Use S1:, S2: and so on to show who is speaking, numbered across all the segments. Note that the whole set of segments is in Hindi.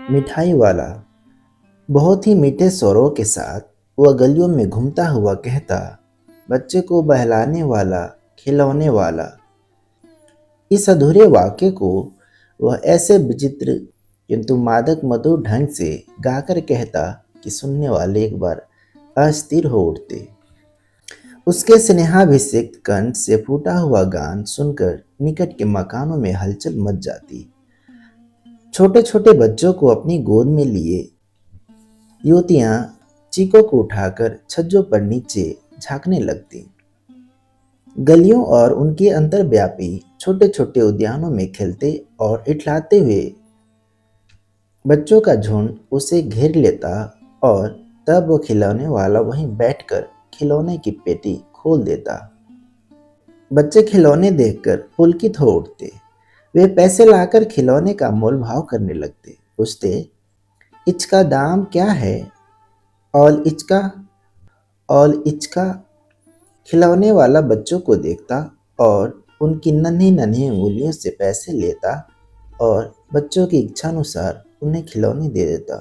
S1: मिठाई वाला बहुत ही मीठे स्वरों के साथ वह गलियों में घूमता हुआ कहता, बच्चे को बहलाने वाला, खिलौने वाला। इस अधूरे वाक्य को वह ऐसे विचित्र किंतु मादक मधुर ढंग से गाकर कहता कि सुनने वाले एक बार अस्थिर हो उठते। उसके स्नेहाभिषिक्त कंठ से फूटा हुआ गान सुनकर निकट के मकानों में हलचल मच जाती। छोटे छोटे बच्चों को अपनी गोद में लिए युवतियां चीखों को उठाकर छज्जों पर नीचे झांकने लगती। गलियों और उनके अंतर्व्यापी छोटे छोटे उद्यानों में खेलते और इठलाते हुए बच्चों का झुंड उसे घेर लेता और तब वो खिलौने वाला वहीं बैठकर खिलौने की पेटी खोल देता। बच्चे खिलौने देखकर पुलकित हो उठते। वे पैसे लाकर खिलौने का मोल भाव करने लगते। पूछते, इसका दाम क्या है? और इचका। खिलौने वाला बच्चों को देखता और उनकी नन्ही नन्ही उंगलियों से पैसे लेता और बच्चों की इच्छानुसार उन्हें खिलौने दे देता।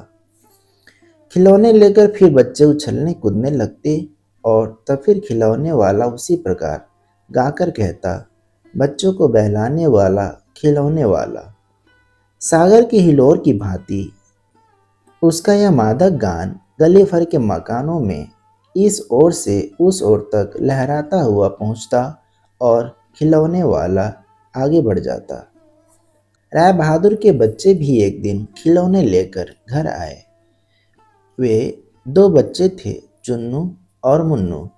S1: खिलौने लेकर फिर बच्चे उछलने कूदने लगते और तब फिर खिलौने वाला उसी प्रकार गाकर कहता, बच्चों को बहलाने वाला, खिलौने वाला। सागर की हिलोर की भांति उसका यह मादक गान गली भर के मकानों में इस ओर से उस ओर तक लहराता हुआ पहुंचता और खिलौने वाला आगे बढ़ जाता। राय बहादुर के बच्चे भी एक दिन खिलौने लेकर घर आए। वे दो बच्चे थे, चुन्नू और मुन्नू।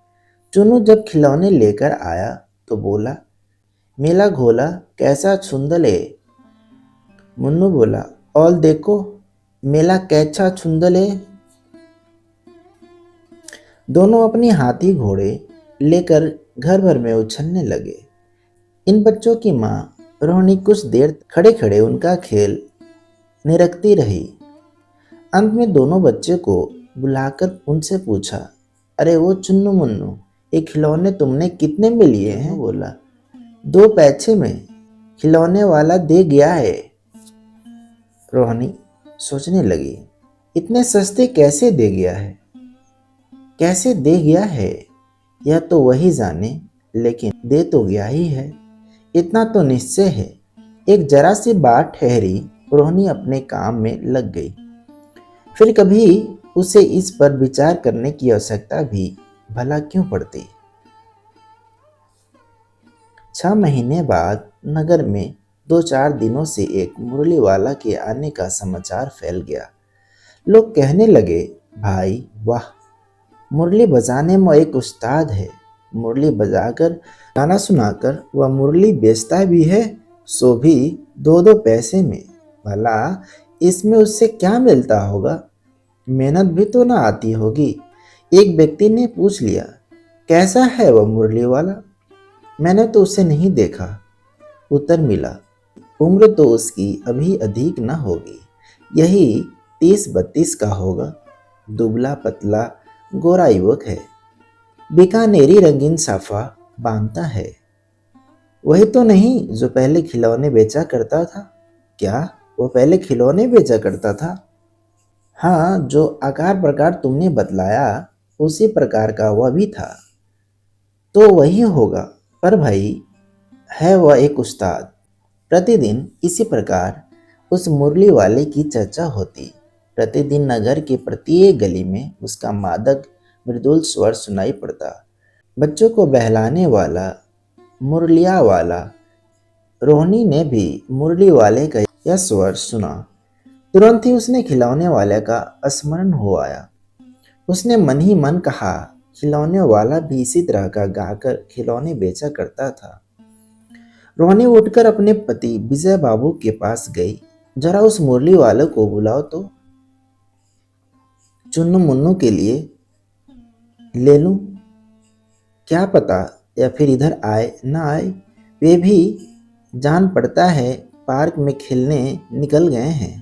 S1: चुन्नू जब खिलौने लेकर आया तो बोला, मेला घोला कैसा छुंदले। मुन्नू बोला, और देखो मेला कैसा छुंदले। दोनों अपनी हाथी घोड़े लेकर घर भर में उछलने लगे। इन बच्चों की माँ रोहिणी कुछ देर खड़े खड़े उनका खेल निरखती रही। अंत में दोनों बच्चे को बुलाकर उनसे पूछा, अरे वो चुन्नू मुन्नू, ये खिलौने तुमने कितने में लिए हैं? बोला, 2 पैसे में खिलौने वाला दे गया है। रोहिणी सोचने लगी, इतने सस्ते कैसे दे गया है? कैसे दे गया है यह तो वही जाने, लेकिन दे तो गया ही है, इतना तो निश्चय है। एक जरा सी बात ठहरी, रोहिणी अपने काम में लग गई। फिर कभी उसे इस पर विचार करने की आवश्यकता भी भला क्यों पड़ती। 6 महीने बाद नगर में 2-4 दिनों से एक मुरली वाला के आने का समाचार फैल गया। लोग कहने लगे, भाई वाह, मुरली बजाने में एक उस्ताद है। मुरली बजाकर गाना सुनाकर वह मुरली बेचता भी है, सो भी 2-2 पैसे में। भला इसमें उससे क्या मिलता होगा? मेहनत भी तो ना आती होगी। एक व्यक्ति ने पूछ लिया, कैसा है वह मुरली वाला? मैंने तो उसे नहीं देखा। उत्तर मिला, उम्र तो उसकी अभी अधिक न होगी, यही 30-32 का होगा। दुबला पतला गोरा युवक है, बीकानेरी रंगीन साफा बांधता है। वही तो नहीं जो पहले खिलौने बेचा करता था? क्या वो पहले खिलौने बेचा करता था? हाँ, जो आकार प्रकार तुमने बतलाया उसी प्रकार का वह भी था। तो वही होगा, पर भाई है वह एक उस्ताद। प्रतिदिन इसी प्रकार उस मुरली वाले की चर्चा होती। प्रतिदिन नगर के प्रत्येक गली में उसका मादक मृदुल स्वर सुनाई पड़ता। बच्चों को बहलाने वाला, मुरलिया वाला। रोहिणी ने भी मुरली वाले का यह स्वर सुना। तुरंत ही उसने खिलौने वाले का स्मरण हो आया। उसने मन ही मन कहा, खिलौने वाला भी इसी तरह का गाकर खिलौने बेचा करता था। रोहिणी उठकर अपने पति विजय बाबू के पास गई। जरा उस मुरली वाले को बुलाओ तो चुन्नू मुन्नू के लिए ले लूं। क्या पता या फिर इधर आए ना आए, वे भी जान पड़ता है पार्क में खेलने निकल गए हैं।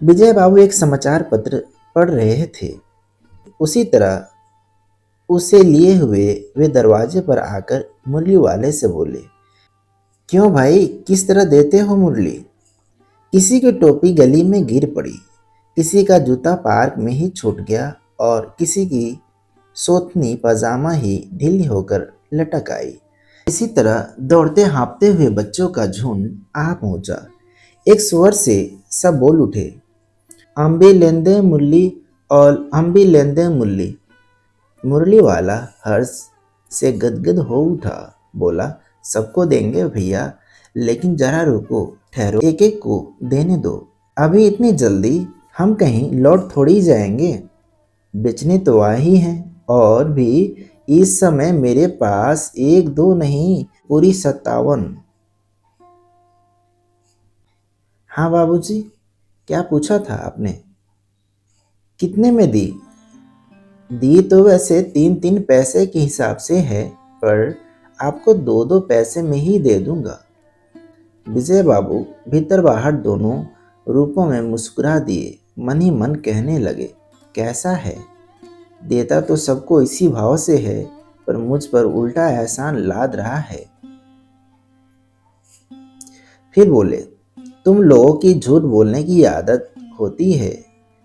S1: विजय बाबू एक समाचार पत्र पढ़ रहे थे। उसी तरह उसे लिए हुए वे दरवाजे पर आकर मुरली वाले से बोले, क्यों भाई, किस तरह देते हो मुरली? किसी की टोपी गली में गिर पड़ी, किसी का जूता पार्क में ही छूट गया और किसी की सोथनी पजामा ही ढीली होकर लटक आई। इसी तरह दौड़ते हाँफते हुए बच्चों का झुंड आ पहुंचा। एक स्वर से सब बोल उठे, अम्बी लेंदे मुल्ली और अम्बी लेंदे मुल्ली। मुरली वाला हर्ष से गदगद हो उठा, बोला, सबको देंगे भैया, लेकिन जरा रुको, ठहरो, एक एक को देने दो। अभी इतनी जल्दी? हम कहीं लौट थोड़ी जाएंगे, बेचने तो आई हैं, और भी इस समय मेरे पास एक दो नहीं, पूरी 57। हाँ बाबूजी, क्या पूछा था आपने? कितने में दी? दी तो वैसे 3-3 पैसे के हिसाब से है, पर आपको 2-2 पैसे में ही दे दूंगा। विजय बाबू भीतर बाहर दोनों रूपों में मुस्कुरा दिए, मन ही मन कहने लगे, कैसा है? देता तो सबको इसी भाव से है, पर मुझ पर उल्टा एहसान लाद रहा है। फिर बोले, तुम लोगों की झूठ बोलने की आदत होती है।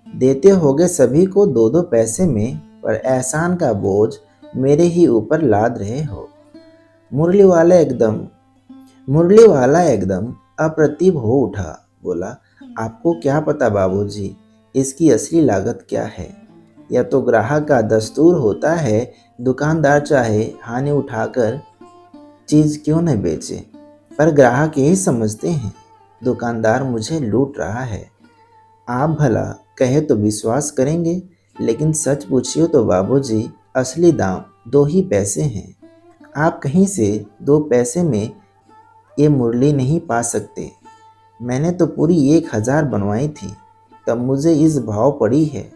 S1: देते होगे सभी को 2-2 पैसे में, पर एहसान का बोझ मेरे ही ऊपर लाद रहे हो। मुरली वाला एकदम अप्रतिभ हो उठा, बोला, आपको क्या पता बाबूजी, इसकी असली लागत क्या है? यह तो ग्राहक का दस्तूर होता है, दुकानदार चाहे हानि उठाकर चीज क्यों न बेचे, पर ग्राहक यही समझते हैं दुकानदार मुझे लूट रहा है। आप भला कहे तो विश्वास करेंगे, लेकिन सच पूछिए तो बाबूजी, असली दाम 2 ही पैसे हैं। आप कहीं से 2 पैसे में ये मुरली नहीं पा सकते। मैंने तो पूरी 1000 बनवाई थी, तब मुझे इस भाव पड़ी है।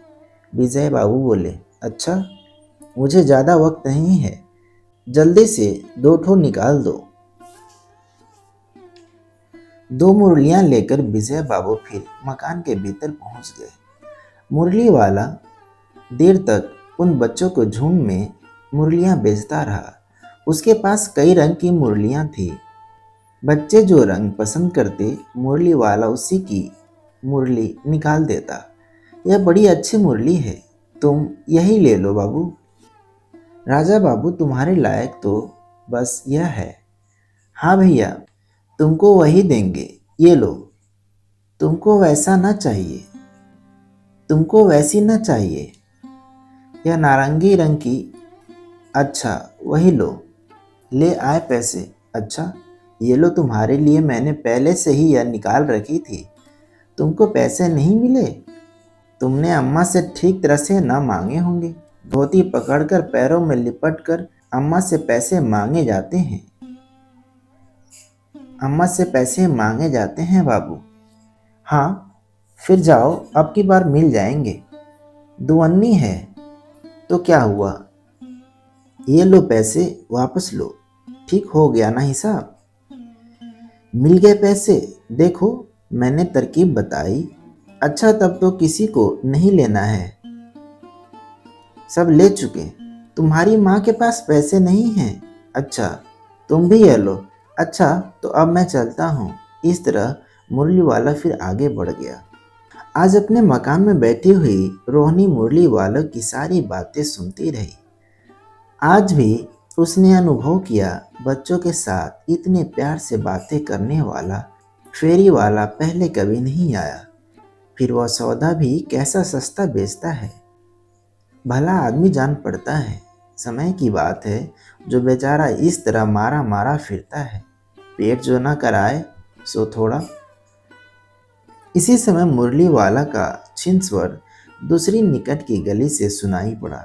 S1: विजय बाबू बोले, अच्छा, मुझे ज़्यादा वक्त नहीं है, जल्दी से 2 ठो निकाल दो। 2 मुरलियां लेकर विजय बाबू फिर मकान के भीतर पहुंच गए। मुरली वाला देर तक उन बच्चों के झुंड में मुरलियां बेचता रहा। उसके पास कई रंग की मुरलियां थी। बच्चे जो रंग पसंद करते, मुरली वाला उसी की मुरली निकाल देता। यह बड़ी अच्छी मुरली है, तुम यही ले लो बाबू। राजा बाबू, तुम्हारे लायक तो बस यह है। हाँ भैया, तुमको वही देंगे, ये लो। तुमको वैसा ना चाहिए, तुमको वैसी ना चाहिए, यह नारंगी रंग की। अच्छा, वही लो, ले आए पैसे। अच्छा, ये लो, तुम्हारे लिए मैंने पहले से ही यह निकाल रखी थी। तुमको पैसे नहीं मिले? तुमने अम्मा से ठीक तरह से ना मांगे होंगे। धोती पकड़कर पैरों में लिपटकर अम्मा से पैसे मांगे जाते हैं। अम्मा से पैसे मांगे जाते हैं बाबू। हाँ, फिर जाओ, अब की बार मिल जाएंगे। दुअन्नी है तो क्या हुआ? ये लो पैसे, वापस लो। ठीक हो गया ना हिसाब? मिल गए पैसे। देखो, मैंने तरकीब बताई। अच्छा, तब तो किसी को नहीं लेना है, सब ले चुके। तुम्हारी माँ के पास पैसे नहीं हैं? अच्छा, तुम भी ये लो। अच्छा, तो अब मैं चलता हूँ। इस तरह मुरली वाला फिर आगे बढ़ गया। आज अपने मकान में बैठी हुई रोहनी मुरली वालों की सारी बातें सुनती रही। आज भी उसने अनुभव किया, बच्चों के साथ इतने प्यार से बातें करने वाला फेरी वाला पहले कभी नहीं आया। फिर वह सौदा भी कैसा सस्ता बेचता है। भला आदमी जान पड़ता है, समय की बात है, जो बेचारा इस तरह मारा मारा फिरता है। पेट जो ना कराए सो थोड़ा। इसी समय मुरली वाला का छिन स्वर दूसरी निकट की गली से सुनाई पड़ा।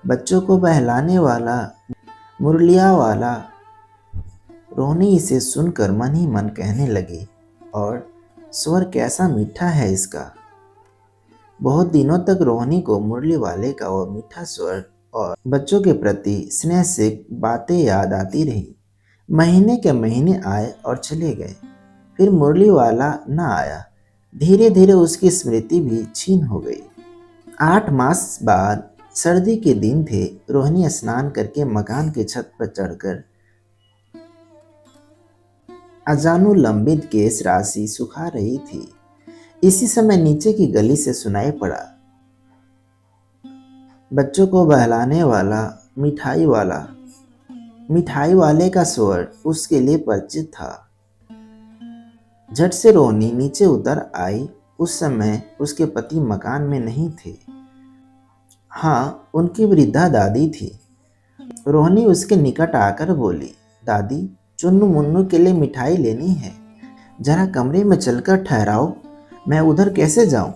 S1: बच्चों को बहलाने वाला मुरलिया वाला। रोहनी इसे सुनकर मन ही मन कहने लगी, और स्वर कैसा मीठा है इसका। बहुत दिनों तक रोहनी को मुरली वाले का वह मीठा स्वर और बच्चों के प्रति स्नेह से बातें याद आती रही। महीने के महीने आए और चले गए, फिर मुरली वाला न आया। धीरे धीरे उसकी स्मृति भी छीन हो गई। 8 मास बाद सर्दी के दिन थे। रोहिणी स्नान करके मकान की छत पर चढ़कर अजानू लंबित केस राशि सुखा रही थी। इसी समय नीचे की गली से सुनाई पड़ा, बच्चों को बहलाने वाला मिठाई वाले का स्वर उसके लिए परिचित था। झट से रोहनी नीचे उतर आई। उस समय उसके पति मकान में नहीं थे। हाँ, उनकी वृद्धा दादी थी। रोहनी उसके निकट आकर बोली, दादी, चुन्नू मुन्नू के लिए मिठाई लेनी है। जरा कमरे में चलकर ठहराओ, मैं उधर कैसे जाऊं?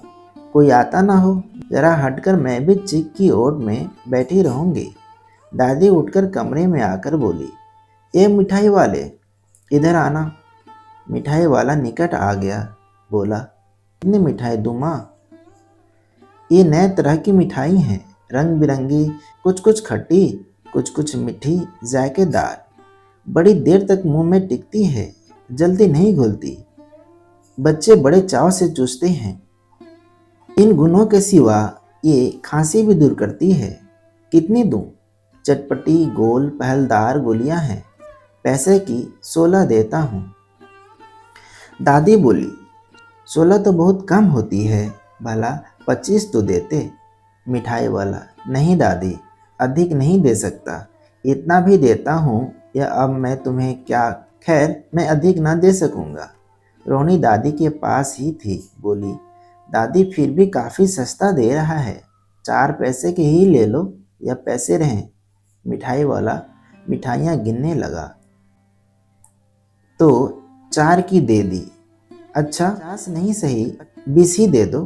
S1: कोई आता ना हो। जरा हटकर मैं भी चिक की ओट में बैठी रहूंगी। दादी उठकर कमरे में आकर बोली, ए मिठाई वाले, इधर आना। मिठाई वाला निकट आ गया। बोला, कितनी मिठाई दूं माँ? ये नए तरह की मिठाई हैं, रंग बिरंगी, कुछ कुछ खट्टी, कुछ कुछ मीठी, जायकेदार। बड़ी देर तक मुंह में टिकती है, जल्दी नहीं घुलती। बच्चे बड़े चाव से चूसते हैं। इन गुणों के सिवा ये खांसी भी दूर करती है। कितनी दूं? चटपटी गोल पहलदार गोलियां हैं। पैसे की 16 देता हूँ। दादी बोली, 16 तो बहुत कम होती है, भला 25 तो देते। मिठाई वाला, नहीं दादी, अधिक नहीं दे सकता। इतना भी देता हूँ या अब मैं तुम्हें क्या? खैर, मैं अधिक ना दे सकूँगा। रोहनी दादी के पास ही थी। बोली, दादी फिर भी काफ़ी सस्ता दे रहा है। 4 पैसे के ही ले लो या पैसे रहें। मिठाई वाला मिठाइयाँ गिनने लगा तो 4 की दे दी। अच्छा, 50 नहीं सही, 20 ही दे दो।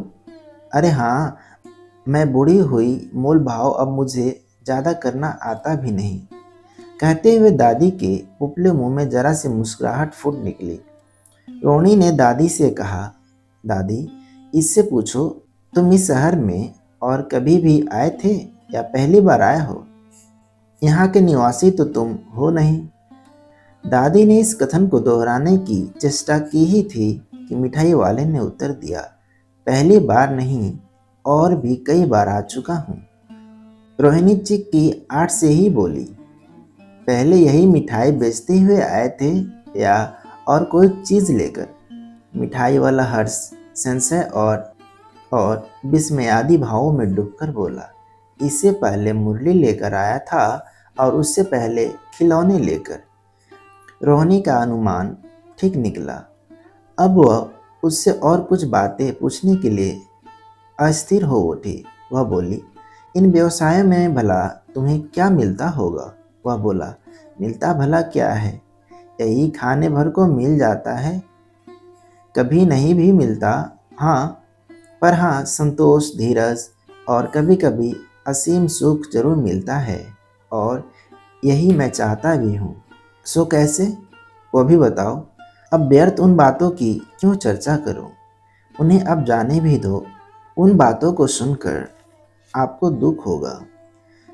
S1: अरे हाँ, मैं बूढ़ी हुई, मोल भाव अब मुझे ज़्यादा करना आता भी नहीं। कहते हुए दादी के उपले मुंह में जरा सी मुस्कुराहट फूट निकली। रोहनी ने दादी से कहा, दादी, इससे पूछो, तुम इस शहर में और कभी भी आए थे या पहली बार आए हो? यहाँ के निवासी तो तुम हो नहीं। दादी ने इस कथन को दोहराने की चेष्टा की ही थी कि मिठाई वाले ने उत्तर दिया, पहली बार नहीं, और भी कई बार आ चुका हूँ। रोहिणी चिक की आठ से ही बोली, पहले यही मिठाई बेचते हुए आए थे या और कोई चीज़ लेकर? मिठाई वाला हर्ष, संशय और विस्मयादि भावों में डूबकर बोला, इससे पहले मुरली लेकर आया था और उससे पहले खिलौने लेकर। रोहिणी का अनुमान ठीक निकला। अब वह उससे और कुछ बातें पूछने के लिए अस्थिर हो उठी। वह बोली, इन व्यवसायों में भला तुम्हें क्या मिलता होगा? वह बोला, मिलता भला क्या है, यही खाने भर को मिल जाता है। कभी नहीं भी मिलता, हाँ, पर हाँ, संतोष, धीरज और कभी कभी असीम सुख जरूर मिलता है, और यही मैं चाहता भी हूँ। सो कैसे, वो भी बताओ। अब व्यर्थ उन बातों की क्यों चर्चा करूँ, उन्हें अब जाने भी दो। उन बातों को सुनकर आपको दुख होगा।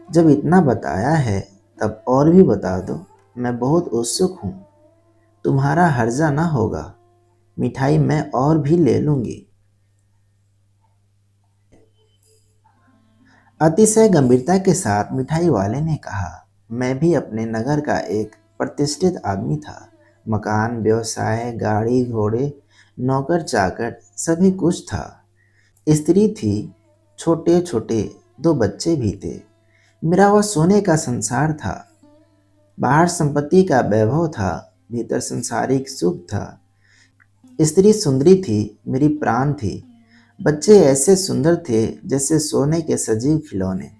S1: जब इतना बताया है तब और भी बता दो, मैं बहुत उत्सुक हूँ। तुम्हारा हर्जा ना होगा, मिठाई मैं और भी ले लूँगी। अतिशय गंभीरता के साथ मिठाई वाले ने कहा, मैं भी अपने नगर का एक प्रतिष्ठित आदमी था। मकान, व्यवसाय, गाड़ी घोड़े, नौकर चाकर सभी कुछ था। स्त्री थी, छोटे छोटे 2 बच्चे भी थे। मेरा वह सोने का संसार था। बाहर संपत्ति का वैभव था, भीतर संसारिक सुख था। स्त्री सुंदरी थी, मेरी प्राण थी। बच्चे ऐसे सुंदर थे जैसे सोने के सजीव खिलौने।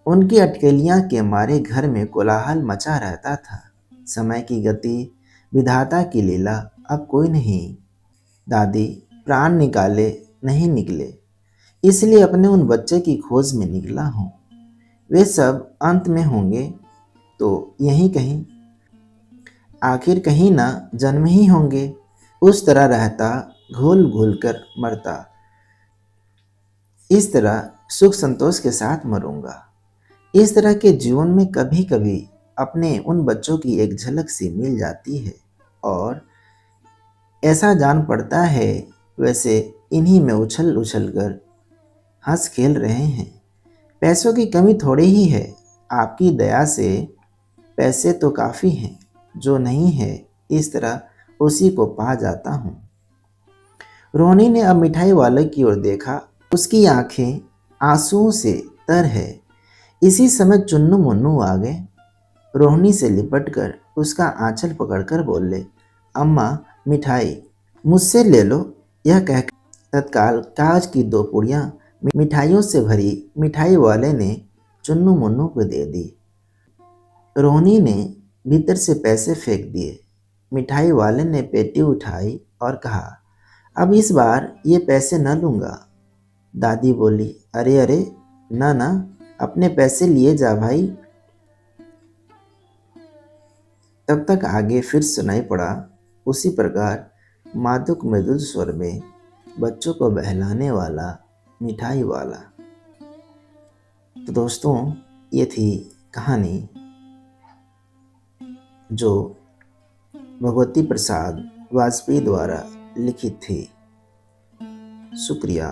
S1: उनकी अटकेलियां के मारे घर में कोलाहल मचा रहता था। समय की गति, विधाता की लीला, अब कोई नहीं। दादी, प्राण निकाले नहीं निकले, इसलिए अपने उन बच्चे की खोज में निकला हूँ। वे सब अंत में होंगे तो यहीं कहीं, आखिर कहीं ना जन्म ही होंगे। उस तरह रहता, घुल घुल कर मरता, इस तरह सुख संतोष के साथ मरूंगा। इस तरह के जीवन में कभी कभी अपने उन बच्चों की एक झलक सी मिल जाती है, और ऐसा जान पड़ता है वैसे इन्हीं में उछल उछल कर हंस खेल रहे हैं। पैसों की कमी थोड़ी ही है, आपकी दया से पैसे तो काफ़ी हैं। जो नहीं है इस तरह उसी को पा जाता हूँ। रोहनी ने अब मिठाई वाले की ओर देखा। उसकी आंखें आंसुओं से तर है। इसी समय चुन्नू मुन्नू आ गए। रोहनी से लिपटकर उसका आंचल पकड़कर बोले, अम्मा मिठाई मुझसे ले लो। यह कहकर तत्काल कागज की 2 पुड़ियाँ मिठाइयों से भरी मिठाई वाले ने चुन्नू मुन्नू को दे दी। रोहनी ने भीतर से पैसे फेंक दिए। मिठाई वाले ने पेटी उठाई और कहा, अब इस बार ये पैसे न लूँगा। दादी बोली, अरे अरे, ना ना, अपने पैसे लिए जा भाई। तब तक आगे फिर सुनाई पड़ा उसी प्रकार मादक मृदुल स्वर में बच्चों को बहलाने वाला मिठाई वाला। तो दोस्तों, ये थी कहानी जो भगवती प्रसाद वाजपेयी द्वारा लिखित थी। शुक्रिया।